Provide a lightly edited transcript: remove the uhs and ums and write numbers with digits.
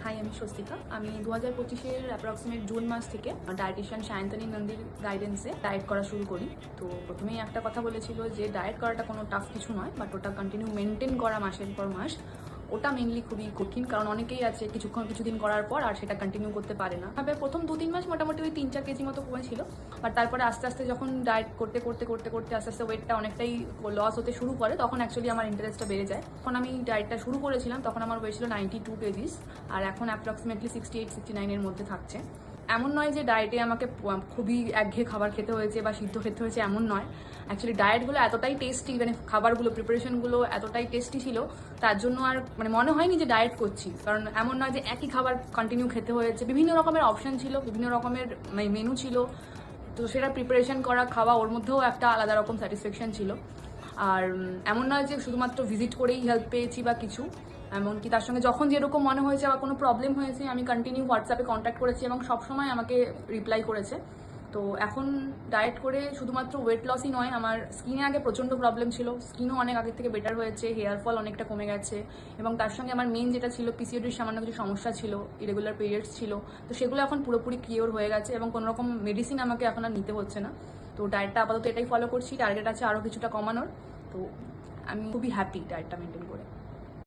High, আমি স্বস্তিকা। আমি 2025-এর approximate June মাস থেকে ডায়েটিশিয়ান সায়ন্তনী নন্দীর গাইডেন্সে ডায়েট করা শুরু করি। তো প্রথমেই একটা কথা বলেছিল যে ডায়েট করাটা কোনো টাফ কিছু নয়, বাট ওটা কন্টিনিউ মেনটেন করা মাসের পর মাস ওটা মেনলি খুবই কঠিন। কারণ অনেকেই আছে কিছুদিন করার পর আর সেটা কন্টিনিউ করতে পারে না। তবে প্রথম 2-3 মাস মোটামুটি ওই 3-4 কেজি মতো কমেছিল, বাট তারপরে আস্তে আস্তে যখন ডায়েট করতে আস্তে আস্তে ওয়েটটা অনেকটাই লস হতে শুরু করে, তখন অ্যাকচুয়ালি আমার ইন্টারেস্টটা বেড়ে যায়। যখন আমি ডায়েটটা শুরু করেছিলাম তখন আমার ওয়েট ছিল 92 কেজিস, আর এখন অ্যাপ্রক্সিমেটলি 68-69-এর মধ্যে থাকছে। এমন নয় যে ডায়েটে আমাকে খুবই একঘেয়ে খাবার খেতে হয়েছে বা সিদ্ধ খেতে হয়েছে, এমন নয়। অ্যাকচুয়ালি ডায়েটগুলো এতটাই টেস্টি, মানে খাবারগুলো প্রিপারেশনগুলো এতটাই টেস্টি ছিল, তার জন্য আর মনে হয়নি যে ডায়েট করছি। কারণ এমন নয় যে একই খাবার কন্টিনিউ খেতে হয়েছে, বিভিন্ন রকমের অপশন ছিল, বিভিন্ন রকমের মেনু ছিল। তো সেটা প্রিপারেশন করা, খাওয়া, ওর মধ্যেও একটা আলাদা রকম স্যাটিসফ্যাকশন ছিল। আর এমন নয় যে শুধুমাত্র ভিজিট করেই হেল্প পেয়েছি বা কিছু, এমনকি তার সঙ্গে যখন যেরকম মনে হয়েছে বা কোনো প্রবলেম হয়েছে আমি কন্টিনিউ হোয়াটসঅ্যাপে কন্ট্যাক্ট করেছি এবং সবসময় আমাকে রিপ্লাই করেছে। তো এখন ডায়েট করে শুধুমাত্র ওয়েট লসই নয়, আমার স্কিনে আগে প্রচণ্ড প্রবলেম ছিল, স্কিনও অনেক আগের থেকে বেটার হয়েছে, হেয়ার ফল অনেকটা কমে গেছে, এবং তার সঙ্গে আমার মেন যেটা ছিল পিসিওডির সামান্য কিছু সমস্যা ছিল, ইরেগুলার পিরিয়ডস ছিল, তো সেগুলো এখন পুরোপুরি কিওর হয়ে গেছে এবং কোনো রকম মেডিসিন আমাকে এখন আর নিতে হচ্ছে না। তো ডায়েটটা আপাতত এটাই ফলো করছি, টার্গেট আছে আরও কিছুটা কমানোর। তো আমি খুবই হ্যাপি ডায়েটটা মেনটেন করে।